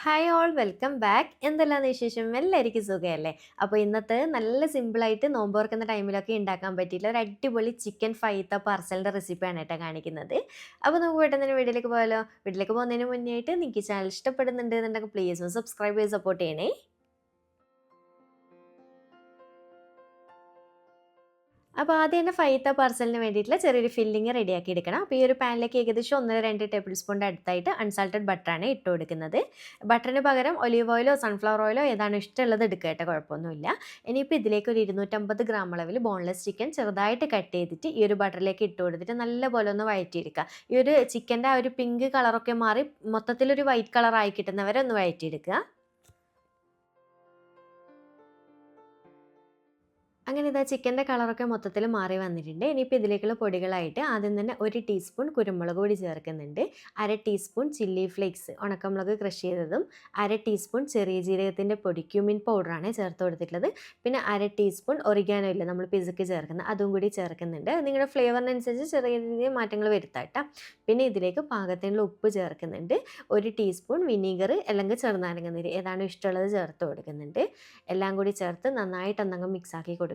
Hi all welcome back. എന്തെല്ലാന്ന് വിശേഷം? എല്ലാവർക്കും സുഖമല്ലേ? അപ്പോൾ ഇന്നത്തെ നല്ല സിമ്പിളായിട്ട് നോമ്പ് തുറക്കുന്ന ടൈമിലൊക്കെ ഉണ്ടാക്കാൻ പറ്റിയിട്ടുള്ള ഒരു അടിപൊളി ചിക്കൻ ഫൈത്ത പാർസലിൻ്റെ റെസിപ്പിയാണ് കേട്ടോ കാണിക്കുന്നത്. അപ്പോൾ നമുക്ക് പെട്ടെന്ന് തന്നെ വീട്ടിലേക്ക് പോയാലോ? വീട്ടിലേക്ക് പോകുന്നതിന് മുന്നേ ആയിട്ട് നിങ്ങൾക്ക് ചാനൽ ഇഷ്ടപ്പെടുന്നുണ്ട് എന്നുണ്ടെങ്കിൽ പ്ലീസ് ഒന്ന് സബ്സ്ക്രൈബ് ചെയ്ത് സപ്പോർട്ട് ചെയ്യണേ. അപ്പോൾ ആദ്യം തന്നെ ഫൈത്ത പാർസലിന് വേണ്ടിയിട്ടുള്ള ചെറിയൊരു ഫില്ലിങ് റെഡിയാക്കി എടുക്കണം. അപ്പോൾ ഈ ഒരു പാനിലേക്ക് ഏകദേശം 1-2 ടേബിൾ സ്പൂണിൻ്റെ അടുത്തായിട്ട് അൺസാൾട്ടഡ് ബട്ടറാണ് ഇട്ട് കൊടുക്കുന്നത്. ബട്ടറിന് പകരം ഒലീവ് ഓയിലോ സൺഫ്ലവർ ഓയിലോ ഏതാണ് ഇഷ്ടമുള്ളത് എടുക്കുക കേട്ടോ, കുഴപ്പമൊന്നുമില്ല. ഇനിയിപ്പോൾ ഇതിലേക്ക് ഒരു 250 ഗ്രാം അളവിൽ ബോൺലെസ് ചിക്കൻ ചെറുതായിട്ട് കട്ട് ചെയ്തിട്ട് ഈ ഒരു ബട്ടറിലേക്ക് ഇട്ട് കൊടുത്തിട്ട് നല്ലപോലെ ഒന്ന് വഴറ്റിയെടുക്കുക. ഈ ഒരു ചിക്കൻ്റെ ആ ഒരു പിങ്ക് കളറൊക്കെ മാറി മൊത്തത്തിലൊരു വൈറ്റ് കളറായി കിട്ടുന്നവരെ ഒന്ന് വഴറ്റിയെടുക്കുക. അങ്ങനെ ഇതാ ചിക്കൻ്റെ കളറൊക്കെ മൊത്തത്തിൽ മാറി വന്നിട്ടുണ്ട്. ഇനിയിപ്പോൾ ഇതിലേക്കുള്ള പൊടികളായിട്ട് ആദ്യം തന്നെ 1 ടീസ്പൂൺ കുരുമുളക് പൊടി ചേർക്കുന്നുണ്ട്. 1/2 ടീസ്പൂൺ ചില്ലി ഫ്ലേക്സ് ഉണക്കമുളക് ക്രഷ് ചെയ്തതും, 1/2 ടീസ്പൂൺ ചെറിയ ജീരകത്തിൻ്റെ പൊടി ക്യൂമിൻ പൗഡറാണ് ചേർത്ത് കൊടുത്തിട്ടുള്ളത്. പിന്നെ 1/2 ടീസ്പൂൺ ഒറിഗാനോ ഇല്ല നമ്മൾ പിസയ്ക്ക് ചേർക്കുന്നത്, അതും കൂടി ചേർക്കുന്നുണ്ട്. നിങ്ങളുടെ ഫ്ലേവറിനനുസരിച്ച് ചെറിയ രീതിയിൽ മാറ്റങ്ങൾ വരുത്താം കേട്ടോ. പിന്നെ ഇതിലേക്ക് പാകത്തിനുള്ള ഉപ്പ് ചേർക്കുന്നുണ്ട്. 1 ടീസ്പൂൺ വിനീഗർ അല്ലെങ്കിൽ ചെറുനാരങ്ങ നീര് ഏതാണ് ഇഷ്ടമുള്ളത് ചേർത്ത് കൊടുക്കുന്നുണ്ട്. എല്ലാം കൂടി ചേർത്ത് നന്നായിട്ടൊന്നങ്ങ് മിക്സാക്കി കൊടുക്കുന്നുണ്ട്.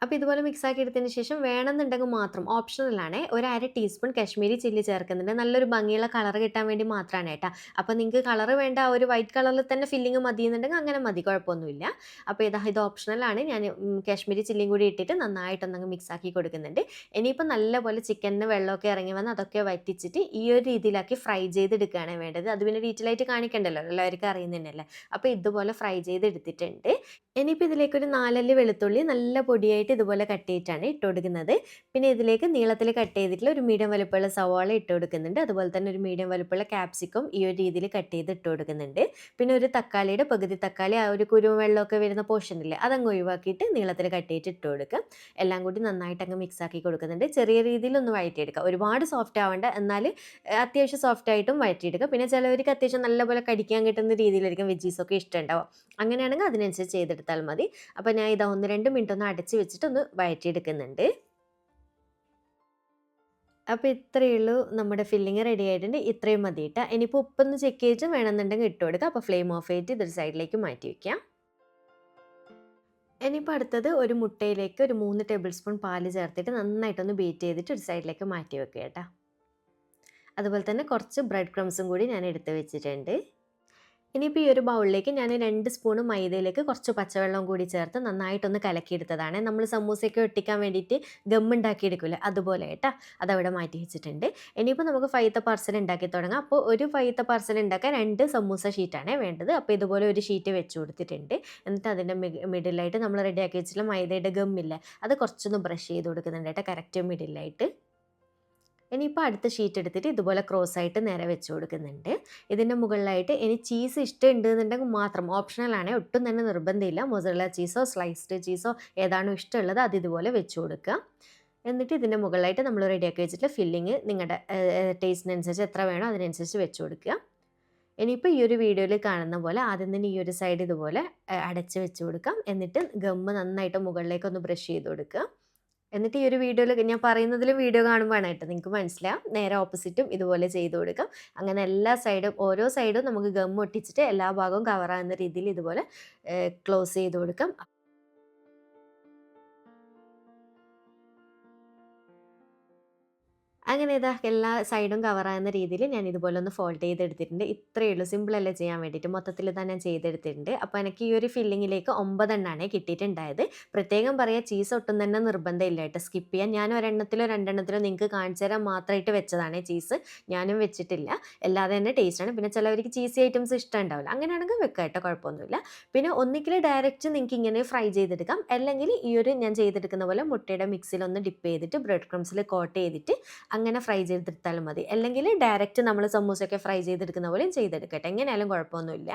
അപ്പോൾ ഇതുപോലെ മിക്സാക്കി എടുത്തതിന് ശേഷം വേണമെന്നുണ്ടെങ്കിൽ മാത്രം ഓപ്ഷണലാണ് 1/2 ടീസ്പൂൺ കാശ്മീരി ചില്ലി ചേർക്കുന്നുണ്ട്. നല്ലൊരു ഭംഗിയുള്ള കളർ കിട്ടാൻ വേണ്ടി മാത്രമാണ് കേട്ടോ. അപ്പോൾ നിങ്ങൾക്ക് കളർ വേണ്ട, ഒരു വൈറ്റ് കളറിൽ തന്നെ ഫില്ലിങ് മതി എന്നുണ്ടെങ്കിൽ അങ്ങനെ മതി, കുഴപ്പമൊന്നുമില്ല. അപ്പോൾ ഇത് ഓപ്ഷണലാണ്. ഞാൻ കാശ്മീരി ചില്ലിയും കൂടി ഇട്ടിട്ട് നന്നായിട്ടൊന്നങ്ങ് മിക്സാക്കി കൊടുക്കുന്നുണ്ട്. ഇനിയിപ്പോൾ നല്ലപോലെ ചിക്കനിന് വെള്ളമൊക്കെ ഇറങ്ങി വന്ന് അതൊക്കെ വറ്റിച്ചിട്ട് ഈ ഒരു രീതിയിലാക്കി ഫ്രൈ ചെയ്തെടുക്കുകയാണ് വേണ്ടത്. അത് പിന്നെ ഡീറ്റെയിൽ ആയിട്ട് കാണിക്കണ്ടല്ലോ, എല്ലാവർക്കും അറിയുന്നതന്നെയല്ലേ. അപ്പോൾ ഇതുപോലെ ഫ്രൈ ചെയ്തെടുത്തിട്ടുണ്ട്. ഇനിയിപ്പോൾ ഇതിലേക്കൊരു 4 അല്ലി വെളുത്തുള്ളി നല്ല പൊടിയായിട്ട് ഇതുപോലെ കട്ട് ചെയ്തിട്ടാണ് ഇട്ട് കൊടുക്കുന്നത്. പിന്നെ ഇതിലേക്ക് നീളത്തിൽ കട്ട് ചെയ്തിട്ടുള്ള ഒരു മീഡിയം വലുപ്പമുള്ള സവാള ഇട്ട് കൊടുക്കുന്നുണ്ട്. അതുപോലെ തന്നെ ഒരു മീഡിയം വലുപ്പമുള്ള ക്യാപ്സിക്കം ഈ ഒരു രീതിയിൽ കട്ട് ചെയ്ത് ഇട്ട് കൊടുക്കുന്നുണ്ട്. പിന്നെ ഒരു തക്കാളിയുടെ പകുതി തക്കാളി, ആ ഒരു കുരുവെള്ളമൊക്കെ വരുന്ന പോർഷനില്ലേ അതങ്ങ് ഒഴിവാക്കിയിട്ട് നീളത്തിൽ കട്ട് ചെയ്തിട്ട് ഇട്ട് കൊടുക്കുക. എല്ലാം കൂടി നന്നായിട്ട് അങ്ങ് മിക്സ് ആക്കി കൊടുക്കുന്നുണ്ട്. ചെറിയ രീതിയിലൊന്ന് വഴറ്റിയെടുക്കുക, ഒരുപാട് സോഫ്റ്റ് ആവേണ്ട, എന്നാൽ അത്യാവശ്യം സോഫ്റ്റ് ആയിട്ടും വഴറ്റിയെടുക്കുക. പിന്നെ ചിലവർക്ക് അത്യാവശ്യം നല്ലപോലെ കടിക്കാൻ കിട്ടുന്ന രീതിയിലായിരിക്കും വെജീസൊക്കെ ഇഷ്ടമുണ്ടാവും. അങ്ങനെയാണെങ്കിൽ അതിനനുസരിച്ച് ചെയ്തെടുത്താൽ മതി. അപ്പോൾ ഞാൻ ഇതാ 1-2 മിനിറ്റ് ഒന്ന് അടച്ച് വെച്ചിട്ട് ഒന്ന് വഴറ്റിയെടുക്കുന്നുണ്ട്. അപ്പോൾ ഇത്രയേ ഉള്ളൂ, നമ്മുടെ ഫില്ലിങ് റെഡി ആയിട്ടുണ്ട്. ഇത്രയും മതി കേട്ടോ. ഇനിയിപ്പോൾ ഉപ്പൊന്ന് ചെക്ക് ചെയ്തിട്ട് വേണമെന്നുണ്ടെങ്കിൽ ഇട്ട് കൊടുക്കുക. അപ്പോൾ ഫ്ലെയിം ഓഫ് ചെയ്തിട്ട് ഇതൊരു സൈഡിലേക്ക് മാറ്റി വയ്ക്കാം. ഇനിയിപ്പോൾ അടുത്തത് ഒരു മുട്ടയിലേക്ക് ഒരു 3 ടേബിൾ സ്പൂൺ പാല് ചേർത്തിട്ട് നന്നായിട്ടൊന്ന് ബീറ്റ് ചെയ്തിട്ട് ഒരു സൈഡിലേക്ക് മാറ്റി വെക്കുക കേട്ടോ. അതുപോലെ തന്നെ കുറച്ച് ബ്രെഡ് ക്രംസും കൂടി ഞാൻ എടുത്ത് വെച്ചിട്ടുണ്ട്. ഇനിയിപ്പോൾ ഈ ഒരു ബൗളിലേക്ക് ഞാൻ 2 സ്പൂണ് മൈദയിലേക്ക് കുറച്ച് പച്ചവെള്ളം കൂടി ചേർത്ത് നന്നായിട്ടൊന്ന് കലക്കിയെടുത്തതാണ്. നമ്മൾ സമൂസയൊക്കെ ഒട്ടിക്കാൻ വേണ്ടിയിട്ട് ഗമ്മുണ്ടാക്കിയെടുക്കില്ലേ, അതുപോലെ കേട്ടോ. അതവിടെ മാറ്റി വെച്ചിട്ടുണ്ട്. ഇനിയിപ്പോൾ നമുക്ക് ഫൈത്ത പാർസൽ ഉണ്ടാക്കി തുടങ്ങാം. അപ്പോൾ ഒരു ഫൈത്ത പാർസൽ ഉണ്ടാക്കാൻ 2 സമൂസ ഷീറ്റാണ് വേണ്ടത്. അപ്പോൾ ഇതുപോലെ ഒരു ഷീറ്റ് വെച്ച് കൊടുത്തിട്ടുണ്ട്. എന്നിട്ട് അതിൻ്റെ മിഡിലായിട്ട് നമ്മൾ റെഡിയാക്കി വെച്ചിട്ടുള്ള മൈദയുടെ ഗമ്മില്ലേ അത് കുറച്ചൊന്ന് ബ്രഷ് ചെയ്ത് കൊടുക്കുന്നുണ്ട് കേട്ടോ, കറക്റ്റ് മിഡിലായിട്ട്. ഇനിയിപ്പോൾ അടുത്ത ഷീറ്റ് എടുത്തിട്ട് ഇതുപോലെ ക്രോസ് ആയിട്ട് നേരെ വെച്ച് കൊടുക്കുന്നുണ്ട്. ഇതിൻ്റെ മുകളിലായിട്ട് ഇനി ചീസ് ഇഷ്ടമുണ്ട് എന്നുണ്ടെങ്കിൽ മാത്രം, ഓപ്ഷണലാണ്, ഒട്ടും തന്നെ നിർബന്ധമില്ല. മൊസറല്ല ചീസോ സ്ലൈസ്ഡ് ചീസോ ഏതാണോ ഇഷ്ടമുള്ളത് അത് ഇതുപോലെ വെച്ച് കൊടുക്കുക. എന്നിട്ട് ഇതിൻ്റെ മുകളിലായിട്ട് നമ്മൾ റെഡിയാക്കി വെച്ചിട്ടുള്ള ഫില്ലിങ് നിങ്ങളുടെ ടേസ്റ്റിനനുസരിച്ച് എത്ര വേണോ അതിനനുസരിച്ച് വെച്ച് കൊടുക്കുക. ഇനിയിപ്പോൾ ഈ ഒരു വീഡിയോയിൽ കാണുന്ന പോലെ ആദ്യം തന്നെ ഈ ഒരു സൈഡ് ഇതുപോലെ അടച്ച് വെച്ച് കൊടുക്കാം. എന്നിട്ട് ഗമ്മ് നന്നായിട്ട് മുകളിലേക്കൊന്ന് ബ്രഷ് ചെയ്ത് കൊടുക്കുക. എന്നിട്ട് ഈ ഒരു വീഡിയോയിൽ ഞാൻ പറയുന്നതിലും വീഡിയോ കാണുമ്പോഴാണ് കേട്ടോ നിങ്ങൾക്ക് മനസ്സിലാവും. നേരെ ഓപ്പോസിറ്റും ഇതുപോലെ ചെയ്ത് കൊടുക്കാം. അങ്ങനെ എല്ലാ സൈഡും ഓരോ സൈഡും നമുക്ക് ഗം ഒട്ടിച്ചിട്ട് എല്ലാ ഭാഗവും കവറാകുന്ന രീതിയിൽ ഇതുപോലെ ക്ലോസ് ചെയ്ത് കൊടുക്കാം. അങ്ങനെ ഇതാ എല്ലാ സൈഡും കവറാകുന്ന രീതിയിൽ ഞാൻ ഇതുപോലെ ഒന്ന് ഫോൾഡ് ചെയ്തെടുത്തിട്ടുണ്ട്. ഇത്രയേ ഉള്ളൂ, സിമ്പിളല്ലേ ചെയ്യാൻ വേണ്ടിയിട്ട്. മൊത്തത്തിൽ ഇതാ ഞാൻ ചെയ്തെടുത്തിട്ടുണ്ട്. അപ്പോൾ എനിക്ക് ഈ ഒരു ഫില്ലിങ്ങിലേക്ക് 9 എണ്ണമാണ് കിട്ടിയിട്ടുണ്ടായത്. പ്രത്യേകം പറയാം, ചീസ് ഒട്ടും തന്നെ നിർബന്ധമില്ല കേട്ടോ, സ്കിപ്പ് ചെയ്യാൻ. ഞാൻ ഒരെണ്ണത്തിലോ 2 എണ്ണത്തിലോ നിങ്ങൾക്ക് കാണിച്ചു തരാൻ മാത്രമായിട്ട് വെച്ചതാണ് ചീസ്, ഞാനും വെച്ചിട്ടില്ല. അല്ലാതെ തന്നെ ടേസ്റ്റാണ്. പിന്നെ ചിലവർക്ക് ചീസി ഐറ്റംസ് ഇഷ്ടം ഉണ്ടാവില്ല, അങ്ങനെയാണെങ്കിൽ വെക്കാം കേട്ടോ, കുഴപ്പമൊന്നുമില്ല. പിന്നെ ഒന്നിക്കിൽ ഡയറക്റ്റ് നിങ്ങൾക്ക് ഇങ്ങനെ ഫ്രൈ ചെയ്തെടുക്കാം, അല്ലെങ്കിൽ ഈ ഒരു ഞാൻ ചെയ്തെടുക്കുന്ന പോലെ മുട്ടയുടെ മിക്സിലൊന്ന് ഡിപ്പ് ചെയ്തിട്ട് ബ്രെഡ് ക്രംസിൽ കോട്ട് ചെയ്തിട്ട് അങ്ങനെ ഫ്രൈ ചെയ്തെടുത്താലും മതി. അല്ലെങ്കിൽ ഡയറക്റ്റ് നമ്മൾ സമൂസയൊക്കെ ഫ്രൈ ചെയ്തെടുക്കുന്ന പോലെയും ചെയ്തെടുക്കട്ടെ, എങ്ങനെയായാലും കുഴപ്പമൊന്നുമില്ല.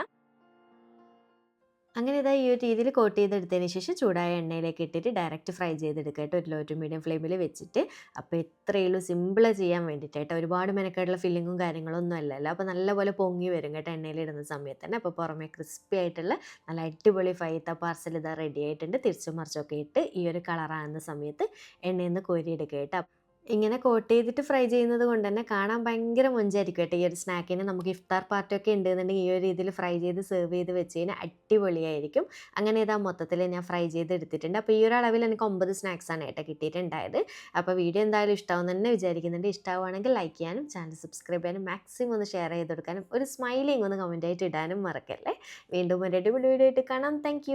അങ്ങനെ ഇതാ ഈ ഒരു രീതിയിൽ കോട്ട് ചെയ്തെടുത്തതിന് ശേഷം ചൂടായ എണ്ണയിലേക്ക് ഇട്ടിട്ട് ഡയറക്റ്റ് ഫ്രൈ ചെയ്തെടുക്കട്ടെ, ഒരു ലോ ടു മീഡിയം ഫ്ലെയിമിൽ വെച്ചിട്ട്. അപ്പോൾ ഇത്രയേ ഉള്ളൂ, സിമ്പിൾ ചെയ്യാൻ വേണ്ടിയിട്ട് കേട്ടോ. ഒരുപാട് മെനക്കായിട്ടുള്ള ഫില്ലിങ്ങും കാര്യങ്ങളൊന്നും അല്ലല്ലോ. അപ്പോൾ നല്ലപോലെ പൊങ്ങി വരും കേട്ടോ എണ്ണയിലിടുന്ന സമയത്ത് തന്നെ. അപ്പോൾ പുറമേ ക്രിസ്പി ആയിട്ടുള്ള നല്ല അടിപൊളി ഫൈത്ത പാർസൽ ഇതാ റെഡി ആയിട്ടുണ്ട്. തിരിച്ചും മറിച്ചൊക്കെ ഇട്ട് ഈ ഒരു കളറാകുന്ന സമയത്ത് എണ്ണയിൽ നിന്ന് കോരിയെടുക്കുക കേട്ടോ. ഇങ്ങനെ കോട്ട് ചെയ്തിട്ട് ഫ്രൈ ചെയ്യുന്നത് കൊണ്ട് തന്നെ കാണാൻ ഭയങ്കര മൊഞ്ചായിരിക്കും കേട്ടോ. ഈ ഒരു സ്നാക്കിന് നമുക്ക് ഇഫ്താർ പാർട്ടിയൊക്കെ ഉണ്ടെന്നുണ്ടെങ്കിൽ ഈ ഒരു രീതിയിൽ ഫ്രൈ ചെയ്ത് സെർവ് ചെയ്ത് വെച്ച് കഴിഞ്ഞാൽ അടിപൊളിയായിരിക്കും. അങ്ങനെ ഇതാ മൊത്തത്തിൽ ഞാൻ ഫ്രൈ ചെയ്ത് എടുത്തിട്ടുണ്ട്. അപ്പോൾ ഈ ഒരു അളവിൽ എനിക്ക് 9 സ്നാക്സാണ് കേട്ടോ കിട്ടിയിട്ടുണ്ടായത്. അപ്പോൾ വീഡിയോ എന്തായാലും ഇഷ്ടമാവും തന്നെ വിചാരിക്കുന്നുണ്ട്. ഇഷ്ടമാവുകയാണെങ്കിൽ ലൈക്ക് ചെയ്യാനും ചാനൽ സബ്സ്ക്രൈബ് ചെയ്യാനും മാക്സിമം ഒന്ന് ഷെയർ ചെയ്ത് കൊടുക്കാനും ഒരു സ്മൈലിങ് ഒന്ന് കമൻറ്റായിട്ട് ഇടാനും മറക്കല്ലേ. വീണ്ടും ഒരു അടിപൊളി വീഡിയോ ആയിട്ട് കാണാം. താങ്ക്